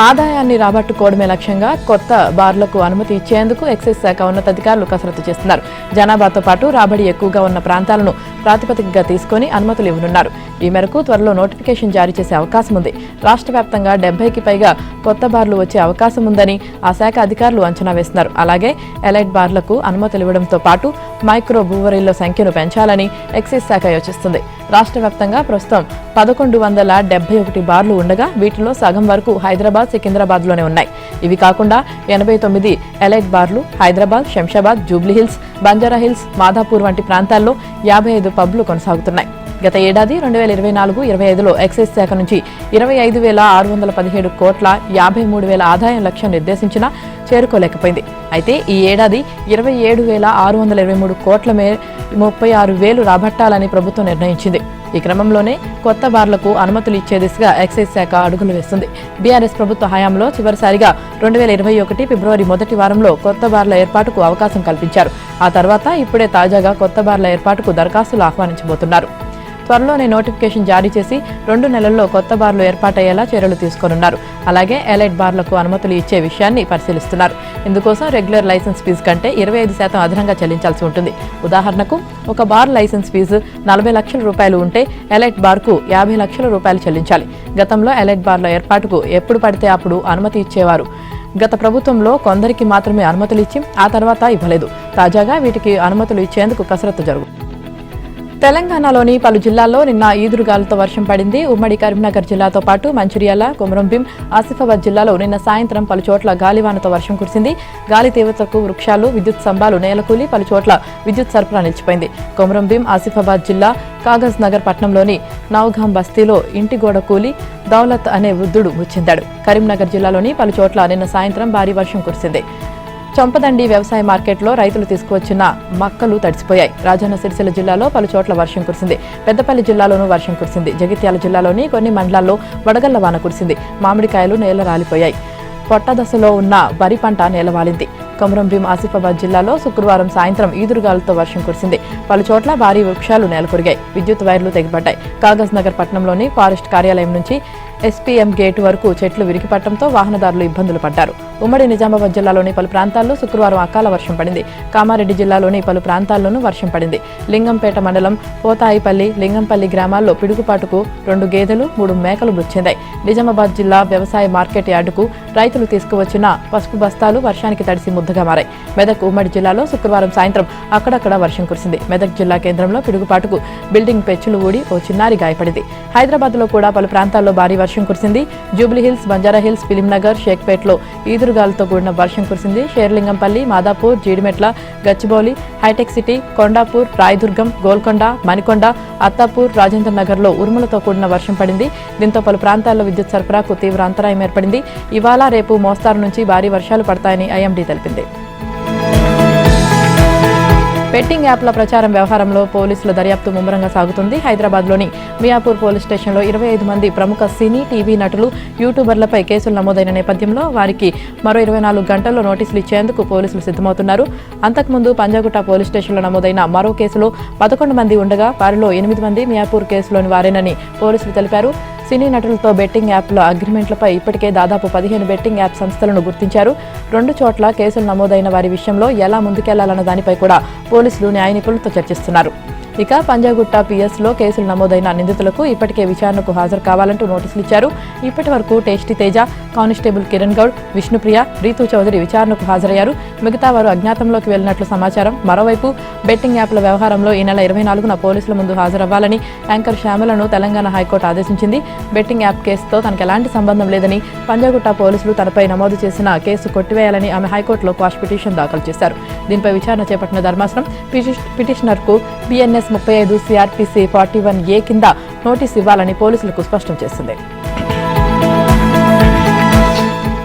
ఆదాయాన్ని రాబట్టుకోవడమే లక్ష్యంగా కొత్త బార్లకు అనుమతి ఇచ్చేందుకు ఎక్సైజ్ శాఖ ఉన్నతాధికారులు కసరత్తు చేస్తున్నారు. జనాభాతో పాటు రాబడి ఎక్కువగా ఉన్న ప్రాంతాలను ప్రాతిపదికగా తీసుకుని అనుమతులు ఇవ్వనున్నారు. ఈ మేరకు త్వరలో నోటిఫికేషన్ జారీ చేసే అవకాశం ఉంది. రాష్ట్ర వ్యాప్తంగా 70కి పైగా కొత్త బార్లు వచ్చే అవకాశం ఉందని ఆ శాఖ అధికారులు అంచనా వేస్తున్నారు. అలాగే ఎలైట్ బార్లకు అనుమతులు ఇవ్వడంతో పాటు మైక్రో బ్రూవరీల సంఖ్యను పెంచాలని ఎక్సైజ్ శాఖ యోచిస్తుంది. రాష్ట్ర వ్యాప్తంగా ప్రస్తుతం 1171 బార్లు ఉండగా వీటిలో సగం వరకు హైదరాబాద్, సికింద్రాబాద్లోనే ఉన్నాయి. ఇవి కాకుండా 89 ఎలైట్ బార్లు హైదరాబాద్, శంషాబాద్, జూబ్లీహిల్స్, బంజారాహిల్స్, మాధాపూర్ వంటి ప్రాంతాల్లో 55 పబ్లు కొనసాగుతున్నాయి. గత ఏడాది 2024-25లో ఎక్సైజ్ శాఖ నుంచి 25,617 కోట్ల 53,000 ఆదాయం లక్ష్యం నిర్దేశించినా చేరుకోలేకపోయింది. అయితే ఈ ఏడాది 27,623 కోట్ల 36,000 రాబట్టాలని ప్రభుత్వం నిర్ణయించింది. ఈ క్రమంలోనే కొత్త బార్లకు అనుమతులు ఇచ్చే దిశగా ఎక్సైజ్ శాఖ అడుగులు వేస్తుంది. బీఆర్ఎస్ ప్రభుత్వ హయాంలో చివరిసారిగా 2021 ఫిబ్రవరి మొదటి వారంలో కొత్త బార్ల ఏర్పాటుకు అవకాశం కల్పించారు. ఆ తర్వాత ఇప్పుడే తాజాగా కొత్త బార్ల ఏర్పాటుకు దరఖాస్తులు ఆహ్వానించబోతున్నారు. త్వరలోనే నోటిఫికేషన్ జారీ చేసి 2 నెలల్లో కొత్త బార్లు ఏర్పాటయ్యేలా చర్యలు తీసుకోనున్నారు. అలాగే ఎలైట్ బార్లకు అనుమతులు ఇచ్చే విషయాన్ని పరిశీలిస్తున్నారు. ఇందుకోసం రెగ్యులర్ లైసెన్స్ ఫీజు కంటే 25% అదనంగా చెల్లించాల్సి ఉంటుంది. ఉదాహరణకు ఒక బార్ లైసెన్స్ ఫీజు 40 లక్షల రూపాయలు ఉంటే ఎలైట్ బార్కు 50 లక్షల రూపాయలు చెల్లించాలి. గతంలో ఎలైట్ బార్ల ఏర్పాటుకు ఎప్పుడు పడితే అప్పుడు అనుమతి ఇచ్చేవారు. గత ప్రభుత్వంలో కొందరికి మాత్రమే అనుమతులు ఇచ్చి ఆ తర్వాత ఇవ్వలేదు. తాజాగా వీటికి అనుమతులు ఇచ్చేందుకు కసరత్తు జరుగుతుంది. తెలంగాణలోని పలు జిల్లాల్లో నిన్న ఈదురుగాలులతో వర్షం పడింది. ఉమ్మడి కరీంనగర్ జిల్లాతో పాటు మంచిర్యాల, కొమరంభీం, ఆసిఫాబాద్ జిల్లాలో నిన్న సాయంత్రం పలు చోట్ల గాలివానతో వర్షం కురిసింది. గాలి తీవ్రతకు వృక్షాలు, విద్యుత్ స్తంభాలు నేలకూలి పలు చోట్ల విద్యుత్ సరఫరా నిలిచిపోయింది. కొమరంభీం, ఆసిఫాబాద్ జిల్లా కాగజ్ నగర్ పట్టణంలోని నౌగాం బస్తీలో ఇంటి గోడ కూలి దౌలత్ అనే వృద్ధుడు మృతి చెందాడు. కరీంనగర్ జిల్లాలోని పలు చోట్ల నిన్న సాయంత్రం భారీ వర్షం కురిసింది. చంపదండి వ్యవసాయ మార్కెట్లో రైతులు తీసుకువచ్చిన మక్కలు తడిసిపోయాయి. రాజన్న సిరిసిల్ల జిల్లాలో పలు చోట్ల వర్షం కురిసింది. పెద్దపల్లి జిల్లాలోనూ వర్షం కురిసింది. జగిత్యాల జిల్లాలోని కొన్ని మండలాల్లో వడగళ్ల వాన కురిసింది. మామిడికాయలు నేల రాలిపోయాయి. పొట్ట దశలో ఉన్న వరి పంట నేలవాలింది. కొమరంభీం, ఆసిఫాబాద్ జిల్లాలో శుక్రవారం సాయంత్రం ఈదురుగాలులతో వర్షం కురిసింది. పలు చోట్ల భారీ వృక్షాలు నేలకొరిగాయి. విద్యుత్ వైర్లు తెగిపడ్డాయి. కాగజ్ నగర్ పట్టణంలోని ఫారెస్ట్ కార్యాలయం నుంచి ఎస్పీఎం గేటు వరకు చెట్లు విరిగిపడటంతో వాహనదారులు ఇబ్బందులు పడ్డారు. ఉమ్మడి నిజామాబాద్ జిల్లాలోని పలు ప్రాంతాల్లో శుక్రవారం అకాల వర్షం పడింది. కామారెడ్డి జిల్లాలోని పలు ప్రాంతాల్లోనూ వర్షం పడింది. లింగంపేట మండలం పోతాయిపల్లి, లింగంపల్లి గ్రామాల్లో పిడుగుపాటుకు 2 గేదెలు, 3 మేకలు మృతి చెందాయి. నిజామాబాద్ జిల్లా వ్యవసాయ మార్కెట్ యార్డుకు రైతులు తీసుకువచ్చిన పసుపు బస్తాలు వర్షానికి తడిసి ముద్దగా మారాయి. మెదక్ ఉమ్మడి జిల్లాలో శుక్రవారం సాయంత్రం అక్కడక్కడ వర్షం కురిసింది. మెదక్ జిల్లా కేంద్రంలో పిడుగుపాటుకు బిల్డింగ్ పెచ్చులు ఊడి ఓ చిన్నారి గాయపడింది. హైదరాబాద్లో కూడా పలు ప్రాంతాల్లో భారీ వర్షం వర్షం కురిసింది. జూబ్లీహిల్స్, బంజారాహిల్స్, ఫిలింనగర్, షేక్పేట్లో ఈదురుగాలతో కూడిన వర్షం కురిసింది. షేర్లింగంపల్లి, మాదాపూర్, జీడిమెట్ల, గచ్చిబౌలి, హైటెక్ సిటీ, కొండాపూర్, రాయదుర్గం, గోల్కొండ, మణికొండ, అత్తాపూర్, రాజేంద్ర నగర్లో ఉరుములతో కూడిన వర్షం పడింది. దీంతో పలు ప్రాంతాల్లో విద్యుత్ సరఫరాకు తీవ్ర అంతరాయం ఏర్పడింది. ఇవాళ రేపు మోస్తారు నుంచి భారీ వర్షాలు పడతాయని ఐఎండీ తెలిపింది. బెట్టింగ్ యాప్ల ప్రచారం వ్యవహారంలో పోలీసుల దర్యాప్తు ముమ్మరంగా సాగుతుంది. హైదరాబాద్లోని మియాపూర్ పోలీస్ స్టేషన్లో 25 మంది ప్రముఖ సినీ, టీవీ నటులు, యూట్యూబర్లపై కేసులు నమోదైన నేపథ్యంలో వారికి మరో 24 గంటల్లో నోటీసులు ఇచ్చేందుకు పోలీసులు సిద్ధమవుతున్నారు. అంతకుముందు పంజాగుట్ట పోలీస్ స్టేషన్లో నమోదైన మరో కేసులో 11 మంది ఉండగా వారిలో 8 మంది మియాపూర్ కేసులోని వారేనని పోలీసులు తెలిపారు. సినీ నటులతో బెట్టింగ్ యాప్ల అగ్రిమెంట్లపై ఇప్పటికే దాదాపు 15 బెట్టింగ్ యాప్ సంస్థలను గుర్తించారు. 2 చోట్ల కేసులు నమోదైన వారి విషయంలో ఎలా ముందుకెళ్లాలన్న దానిపై కూడా పోలీసులు న్యాయ నిపుణులతో చర్చిస్తున్నారు. ఇక పంజాగుట్ట పిఎస్లో కేసులు నమోదైన నిందితులకు ఇప్పటికే విచారణకు హాజరు కావాలంటూ నోటీసులు ఇచ్చారు. ఇప్పటి వరకు టేస్టీ తేజ, కానిస్టేబుల్ కిరణ్ గౌడ్, విష్ణుప్రియ, రీతూ చౌదరి విచారణకు హాజరయ్యారు. మిగతా వారు అజ్ఞాతంలోకి వెళ్లినట్లు సమాచారం. మరోవైపు బెట్టింగ్ యాప్ల వ్యవహారంలో ఈ నెల 24న పోలీసుల ముందు హాజరవ్వాలని యాంకర్ శ్యామలను తెలంగాణ హైకోర్టు ఆదేశించింది. బెట్టింగ్ యాప్ కేసుతో తనకు ఎలాంటి సంబంధం లేదని, పంజాగుట్ట పోలీసులు తనపై నమోదు చేసిన కేసు కొట్టివేయాలని ఆమె హైకోర్టులో క్వాష్ పిటిషన్ దాఖలు చేశారు. దీనిపై విచారణ చేపట్టిన ధర్మాసనం పిటిషనర్కు బిఎన్ఎస్ 35 సిఆర్పిసి 41A కింద నోటీసు ఇవ్వాలని పోలీసులకు స్పష్టం చేసింది.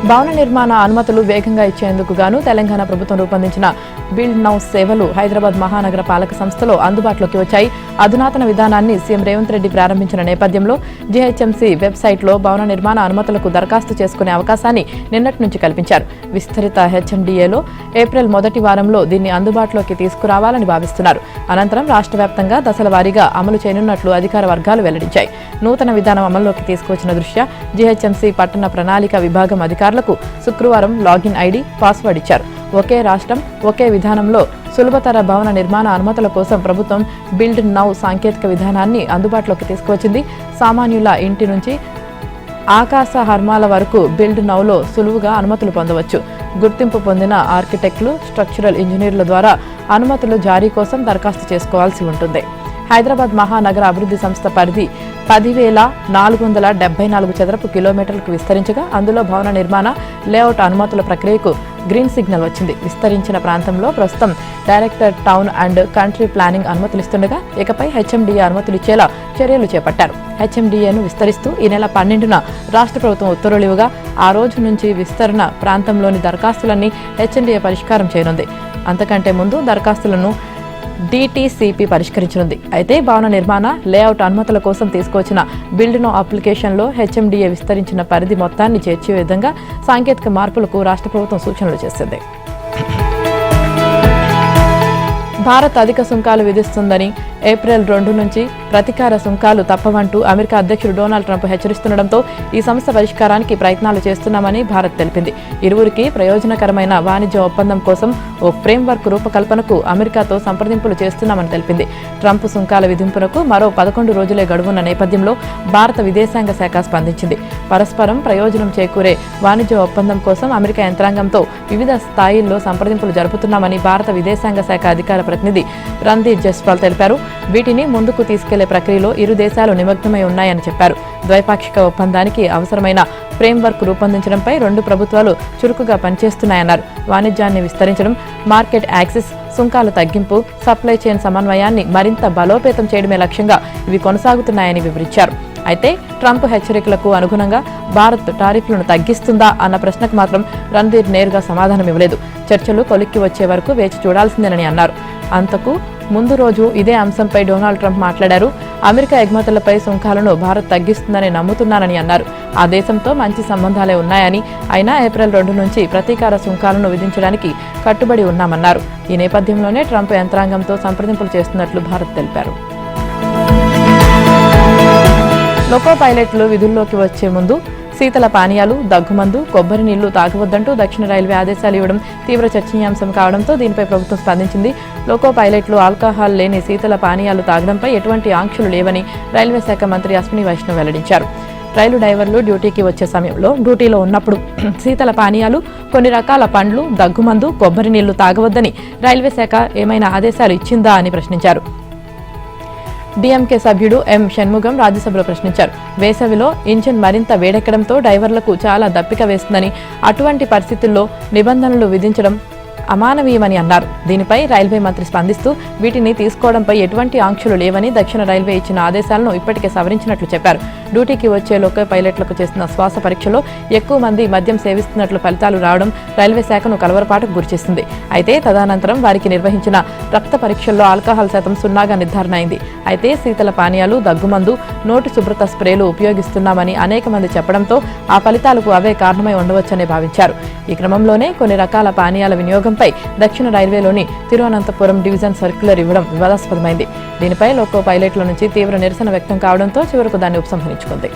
భవన నిర్మాణ అనుమతులు వేగంగా ఇచ్చేందుకు గాను తెలంగాణ ప్రభుత్వం రూపొందించిన బిల్డ్ నౌ సేవలు హైదరాబాద్ మహానగర పాలక సంస్థలో అందుబాటులోకి వచ్చాయి. అధునాతన విధానాన్ని సీఎం రేవంత్ రెడ్డి ప్రారంభించిన నేపథ్యంలో జీహెచ్ఎంసీ వెబ్సైట్లో భవన నిర్మాణ అనుమతులకు దరఖాస్తు చేసుకునే అవకాశాన్ని నిన్నటి నుంచి కల్పించారు. విస్తరిత హెచ్ఎండిఏలో ఏప్రిల్ మొదటి వారంలో దీన్ని అందుబాటులోకి తీసుకురావాలని భావిస్తున్నారు. అనంతరం రాష్ట్ర వ్యాప్తంగా దశల వారీగా అమలు చేయనున్నట్లు అధికార వర్గాలు వెల్లడించాయి. నూతన విధానం అమల్లోకి తీసుకువచ్చిన దృష్ట్యా జీహెచ్ఎంసీ పట్టణ ప్రణాళిక విభాగం అధికారులకు శుక్రవారం లాగిన్ ఐడి, పాస్వర్డ్ ఇచ్చారు. ఒకే రాష్ట్రం, ఒకే విధానంలో సులభతర భవన నిర్మాణ అనుమతుల కోసం ప్రభుత్వం బిల్డ్ నౌ సాంకేతిక విధానాన్ని అందుబాటులోకి తీసుకువచ్చింది. సామాన్యుల ఇంటి నుంచి ఆకాశ హర్మాల వరకు బిల్డ్ నౌలో సులువుగా అనుమతులు పొందవచ్చు. గుర్తింపు పొందిన ఆర్కిటెక్టులు, స్ట్రక్చరల్ ఇంజనీర్ల ద్వారా అనుమతులు జారీ కోసం దరఖాస్తు చేసుకోవాల్సి ఉంటుంది. హైదరాబాద్ మహానగర అభివృద్ధి సంస్థ పరిధి 10,474 చదరపు కిలోమీటర్లకు విస్తరించగా అందులో భవన నిర్మాణ లేఅవుట్ అనుమతుల ప్రక్రియకు గ్రీన్ సిగ్నల్ వచ్చింది. విస్తరించిన ప్రాంతంలో ప్రస్తుతం director town and country planning అనుమతులిస్తుండగా ఇకపై హెచ్ఎండిఏ అనుమతులిచ్చేలా చర్యలు చేపట్టారు. హెచ్ఎండిఏను విస్తరిస్తూ ఈ నెల 12న రాష్ట్ర ప్రభుత్వం ఉత్తర్వులు ఇవ్వగా ఆ రోజు నుంచి విస్తరణ ప్రాంతంలోని దరఖాస్తులన్నీ హెచ్ఎండిఏ పరిష్కారం చేయనుంది. అంతకంటే ముందు దరఖాస్తులను డిటిసిపి పరిష్కరించనుంది. అయితే భవన నిర్మాణ లేఅవుట్ అనుమతుల కోసం తీసుకొచ్చిన బిల్డ్ నో అప్లికేషన్లో హెచ్ఎండిఏ విస్తరించిన పరిధి మొత్తాన్ని చేర్చే విధంగా సాంకేతిక మార్పులకు రాష్ట్ర ప్రభుత్వం సూచనలు చేసింది. భారత్ అధిక సుంకాలు విధిస్తుందని, ఏప్రిల్ 2 నుంచి ప్రతీకార సుంకాలు తప్పవంటూ అమెరికా అధ్యక్షుడు డొనాల్డ్ ట్రంప్ హెచ్చరిస్తుండటంతో ఈ సమస్య పరిష్కారానికి ప్రయత్నాలు చేస్తున్నామని భారత్ తెలిపింది. ఇరువురికి ప్రయోజనకరమైన వాణిజ్య ఒప్పందం కోసం ఓ ఫ్రేమ్వర్క్ రూపకల్పనకు అమెరికాతో సంప్రదింపులు చేస్తున్నామని తెలిపింది. ట్రంప్ సుంకాల విధింపునకు మరో 11 రోజులే గడువున్న నేపథ్యంలో భారత విదేశాంగ శాఖ స్పందించింది. పరస్పరం ప్రయోజనం చేకూరే వాణిజ్య ఒప్పందం కోసం అమెరికా యంత్రాంగంతో వివిధ స్థాయిల్లో సంప్రదింపులు జరుపుతున్నామని భారత విదేశాంగ శాఖ అధికార ప్రతినిధి రణ్ధీర్ జైస్వాల్ తెలిపారు. వీటిని ముందుకు తీసుకెళ్లే ప్రక్రియలో ఇరు దేశాలు నిమగ్నమై ఉన్నాయని చెప్పారు. ద్వైపాక్షిక ఒప్పందానికి అవసరమైన ఫ్రేమ్వర్క్ రూపొందించడంపై 2 ప్రభుత్వాలు చురుకుగా పనిచేస్తున్నాయన్నారు. వాణిజ్యాన్ని విస్తరించడం, మార్కెట్ యాక్సెస్, సుంకాల తగ్గింపు, సప్లై చైన్ సమన్వయాన్ని మరింత బలోపేతం చేయడమే లక్ష్యంగా ఇవి కొనసాగుతున్నాయని వివరించారు. అయితే ట్రంప్ హెచ్చరికలకు అనుగుణంగా భారత్ టారిఫ్లను తగ్గిస్తుందా అన్న ప్రశ్నకు మాత్రం రణ్ధీర్ నేరుగా సమాధానం ఇవ్వలేదు. చర్చలు కొలిక్కి వచ్చే వరకు వేచి చూడాల్సిందేనని అన్నారు. అంతకు ముందు రోజు ఇదే అంశంపై డొనాల్డ్ ట్రంప్ మాట్లాడారు. అమెరికా ఎగుమతులపై సుంకాలను భారత్ తగ్గిస్తుందని నమ్ముతున్నానని అన్నారు. ఆ దేశంతో మంచి సంబంధాలే ఉన్నాయని, అయినా ఏప్రిల్ 2 నుంచి ప్రతీకార సుంకాలను విధించడానికి కట్టుబడి ఉన్నామన్నారు. ఈ నేపథ్యంలోనే ట్రంప్ యంత్రాంగంతో సంప్రదింపులు చేస్తున్నట్లు భారత్ తెలిపారు. లోకో పైలట్లు విధుల్లోకి వచ్చే ముందు శీతల పానీయాలు, దగ్గుమందు, కొబ్బరి నీళ్లు తాగవద్దంటూ దక్షిణ రైల్వే ఆదేశాలు ఇవ్వడం తీవ్ర చర్చనీయాంశం కావడంతో దీనిపై ప్రభుత్వం స్పందించింది. లోకో పైలట్లు ఆల్కహాల్ లేని శీతల పానీయాలు తాగడంపై ఎటువంటి ఆంక్షలు లేవని రైల్వే శాఖ మంత్రి అశ్విని వైష్ణవ్ వెల్లడించారు. రైలు డ్రైవర్లు డ్యూటీకి వచ్చే సమయంలో డ్యూటీలో ఉన్నప్పుడు శీతల పానీయాలు, కొన్ని రకాల పండ్లు, దగ్గుమందు, కొబ్బరి నీళ్లు తాగవద్దని రైల్వే శాఖ ఏమైనా ఆదేశాలు ఇచ్చిందా అని ప్రశ్నించారు. డీఎంకే సభ్యుడు ఎం షణ్ముగం రాజ్యసభలో ప్రశ్నించారు. వేసవిలో ఇంజిన్ మరింత వేడెక్కడంతో డ్రైవర్లకు చాలా దప్పిక వేస్తుందని, అటువంటి పరిస్థితుల్లో నిబంధనలు విధించడం అమానవీయమని అన్నారు. దీనిపై రైల్వే మంత్రి స్పందిస్తూ వీటిని తీసుకోవడంపై ఎటువంటి ఆంక్షలు లేవని, దక్షిణ రైల్వే ఇచ్చిన ఆదేశాలను ఇప్పటికే సవరించినట్లు చెప్పారు. డ్యూటీకి వచ్చే లోకో పైలట్లకు చేసిన శ్వాస పరీక్షలో ఎక్కువ మంది మద్యం సేవిస్తున్నట్లు ఫలితాలు రావడం రైల్వే శాఖను కలవరపాటుకు గురిచేసింది. అయితే తదనంతరం వారికి నిర్వహించిన రక్త పరీక్షల్లో ఆల్కహాల్ శాతం 0గా నిర్ధారణ అయింది. అయితే శీతల పానీయాలు, దగ్గుమందు, నోటి శుభ్రత స్ప్రేలు ఉపయోగిస్తున్నామని అనేక మంది చెప్పడంతో ఆ ఫలితాలకు అవే కారణమై ఉండవచ్చని భావించారు. ఈ క్రమంలోనే కొన్ని రకాల పానీయాల వినియోగంపై దక్షిణ రైల్వేలోని తిరువనంతపురం డివిజన్ సర్క్యులర్ ఇవ్వడం వివాదాస్పదమైంది. దీనిపై లోకో పైలట్ల నుంచి తీవ్ర నిరసన వ్యక్తం కావడంతో చివరకు దాన్ని ఉపసంహరించుకుంది.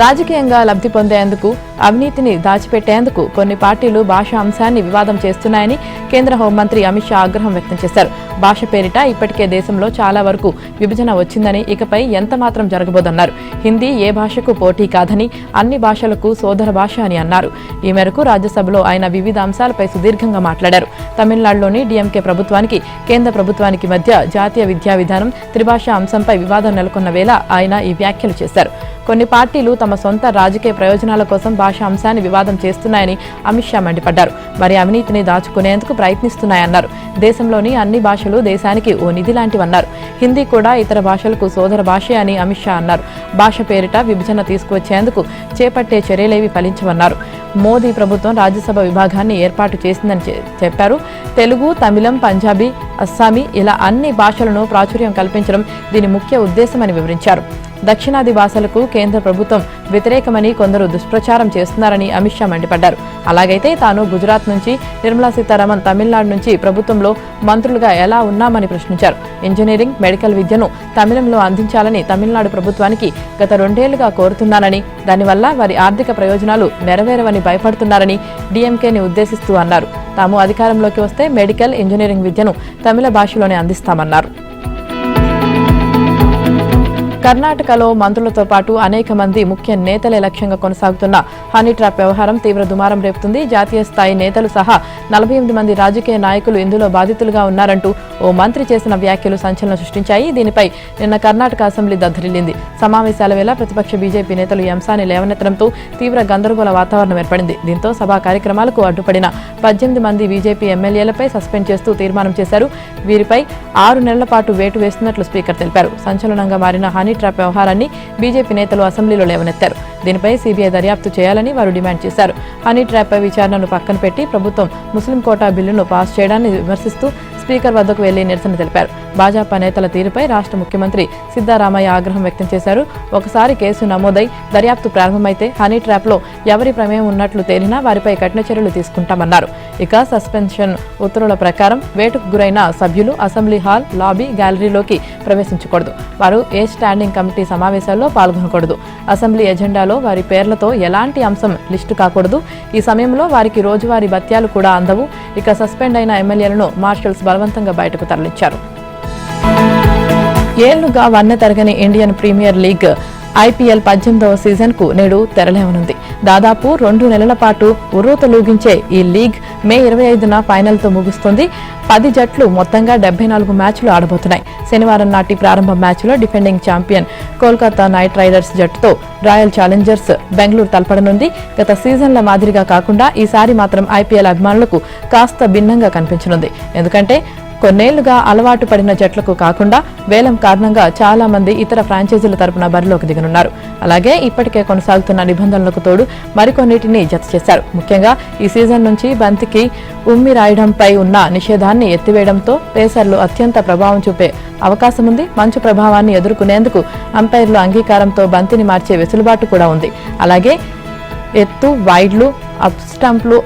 రాజకీయంగా లబ్ధి పొందేందుకు, అవినీతిని దాచిపెట్టేందుకు కొన్ని పార్టీలు భాషా అంశాన్ని వివాదం చేస్తున్నాయని కేంద్ర హోంమంత్రి అమిత్ షా ఆగ్రహం వ్యక్తం చేశారు. భాష పేరిట ఇప్పటికే దేశంలో చాలా వరకు విభజన వచ్చిందని, ఇకపై ఎంత మాత్రం జరగబోదన్నారు. హిందీ ఏ భాషకు పోటీ కాదని, అన్ని భాషలకు సోదర భాష అని అన్నారు. ఈ మేరకు రాజ్యసభలో ఆయన వివిధ అంశాలపై సుదీర్ఘంగా మాట్లాడారు. తమిళనాడులోని డీఎంకే ప్రభుత్వానికి, కేంద్ర ప్రభుత్వానికి మధ్య జాతీయ విద్యా విధానం, త్రిభాషా అంశంపై వివాదం నెలకొన్న వేళ ఆయన ఈ వ్యాఖ్యలు చేశారు. కొన్ని పార్టీలు తమ సొంత రాజకీయ ప్రయోజనాల కోసం భాషా అంశాన్ని వివాదం చేస్తున్నాయని అమిత్ షా మండిపడ్డారు. మరి అవినీతిని దాచుకునేందుకు ప్రయత్నిస్తున్నాయన్నారు. దేశంలోని అన్ని భాషలు దేశానికి ఓ నిధి లాంటివన్నారు. హిందీ కూడా ఇతర భాషలకు సోదర భాషే అని అమిత్ షా అన్నారు. భాష పేరిట విభజన తీసుకువచ్చేందుకు చేపట్టే చర్యలేవి ఫలించవన్నారు. మోదీ ప్రభుత్వం రాజ్యసభ విభాగాన్ని ఏర్పాటు చేసిందని చెప్పారు. తెలుగు, తమిళం, పంజాబీ, అస్సామీ ఇలా అన్ని భాషలను ప్రాచుర్యం కల్పించడం దీని ముఖ్య ఉద్దేశమని వివరించారు. దక్షిణాది భాషలకు కేంద్ర ప్రభుత్వం వ్యతిరేకమని కొందరు దుష్ప్రచారం చేస్తున్నారని అమిత్ షా మండిపడ్డారు. అలాగైతే తాను గుజరాత్ నుంచి, నిర్మలా సీతారామన్ తమిళనాడు నుంచి ప్రభుత్వంలో మంత్రులుగా ఎలా ఉన్నామని ప్రశ్నించారు. ఇంజనీరింగ్, మెడికల్ విద్యను తమిళంలో అందించాలని తమిళనాడు ప్రభుత్వానికి గత 2 ఏళ్లుగా కోరుతున్నానని, దానివల్ల వారి ఆర్థిక ప్రయోజనాలు నెరవేరవని భయపడుతున్నారని డీఎంకేని ఉద్దేశిస్తూ అన్నారు. తాము అధికారంలోకి వస్తే మెడికల్, ఇంజనీరింగ్ విద్యను తమిళ భాషలోనే అందిస్తామన్నారు. కర్ణాటకలో మంత్రులతో పాటు అనేక మంది ముఖ్య నేతలే లక్ష్యంగా కొనసాగుతున్న హనీ ట్రాప్ వ్యవహారం తీవ్ర దుమారం రేపుతుంది. జాతీయ స్థాయి నేతలు సహా 48 మంది రాజకీయ నాయకులు ఇందులో బాధితులుగా ఉన్నారంటూ ఓ మంత్రి చేసిన వ్యాఖ్యలు సంచలనం సృష్టించాయి. దీనిపై నిన్న కర్ణాటక అసెంబ్లీ దద్దరిల్లింది. సమావేశాల వేళ ప్రతిపక్ష బీజేపీ నేతలు ఈ అంశాన్ని లేవనెత్తడంతో తీవ్ర గందరగోళ వాతావరణం ఏర్పడింది. దీంతో సభా కార్యక్రమాలకు అడ్డుపడిన 18 మంది బీజేపీ ఎమ్మెల్యేలపై సస్పెండ్ చేస్తూ తీర్మానం చేశారు. వీరిపై 6 నెలల పాటు వేటు వేస్తున్నట్లు స్పీకర్ తెలిపారు. సంచలనంగా మారిన హనీ ట్రాప్ వ్యవహారాన్ని బీజేపీ నేతలు అసెంబ్లీలో లేవనెత్తారు. దీనిపై సీబీఐ దర్యాప్తు చేయాలని వారు డిమాండ్ చేశారు. హనీ ట్రాప్పై విచారణను పక్కన పెట్టి ప్రభుత్వం ముస్లిం కోటా బిల్లును పాస్ చేయడాన్ని విమర్శిస్తూ స్పీకర్ వద్దకు వెళ్లి నిరసన తెలిపారు. భాజపా నేతల తీరుపై రాష్ట్ర ముఖ్యమంత్రి సిద్ధరామయ్య ఆగ్రహం వ్యక్తం చేశారు. ఒకసారి కేసు నమోదై దర్యాప్తు ప్రారంభమైతే హనీ ట్రాప్లో ఎవరి ప్రమేయం ఉన్నట్లు తేలినా వారిపై కఠిన చర్యలు తీసుకుంటామన్నారు. ఇక సస్పెన్షన్ ఉత్తర్వుల ప్రకారం వేటుకు గురైన సభ్యులు అసెంబ్లీ హాల్, లాబీ, గ్యాలరీలోకి ప్రవేశించకూడదు. వారు ఏ స్టాండింగ్ కమిటీ సమావేశాల్లో పాల్గొనకూడదు. అసెంబ్లీ ఎజెండాలో వారి పేర్లతో ఎలాంటి అంశం లిస్టు కాకూడదు. ఈ సమయంలో వారికి రోజువారీ భత్యాలు కూడా అందవు. ఇక సస్పెండ్ అయిన ఎమ్మెల్యేలను మార్షల్స్ బలవంతంగా బయటకు తరలించారు. ఏళ్లుగా వన్నె తరగని ఇండియన్ ప్రీమియర్ లీగ్ ఐపీఎల్ 18వ సీజన్కు నేడు తెరలేవనుంది. దాదాపు 2 నెలల పాటు ఉర్రూతలూగించే ఈ లీగ్ మే 25న ఫైనల్తో ముగుస్తుంది. 10 జట్లు మొత్తంగా 74 మ్యాచ్లు ఆడబోతున్నాయి. శనివారం నాటి ప్రారంభ మ్యాచ్లో defending champion Kolkata night riders జట్టుతో రాయల్ ఛాలెంజర్స్ బెంగళూరు తలపడనుంది. గత సీజన్ల మాదిరిగా కాకుండా ఈసారి మాత్రం ఐపీఎల్ అభిమానులకు కాస్త భిన్నంగా కనిపించనుంది. ఎందుకంటే కొన్నేళ్లుగా అలవాటు పడిన జట్లకు కాకుండా వేలం కారణంగా చాలా మంది ఇతర ఫ్రాంచైజీల తరపున బరిలోకి దిగనున్నారు. అలాగే ఇప్పటికే కొనసాగుతున్న నిబంధనలకు తోడు మరికొన్నిటిని జత చేశారు. ముఖ్యంగా ఈ సీజన్ నుంచి బంతికి ఉమ్మి రాయడంపై ఉన్న నిషేధాన్ని ఎత్తివేయడంతో పేసర్లు అత్యంత ప్రభావం చూపే అవకాశం ఉంది. మంచు ప్రభావాన్ని ఎదుర్కొనేందుకు అంపైర్ల అంగీకారంతో బంతిని మార్చే వెసులుబాటు కూడా ఉంది. అలాగే ఎత్తు, వైడ్లు, అప్ స్టంప్లు,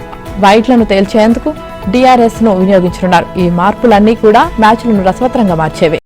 వైడ్లను తేల్చేందుకు DRS ను వినియోగించనున్నారు. ఈ మార్పులన్నీ కూడా మ్యాచ్లను రసవత్తరంగా మార్చేవి.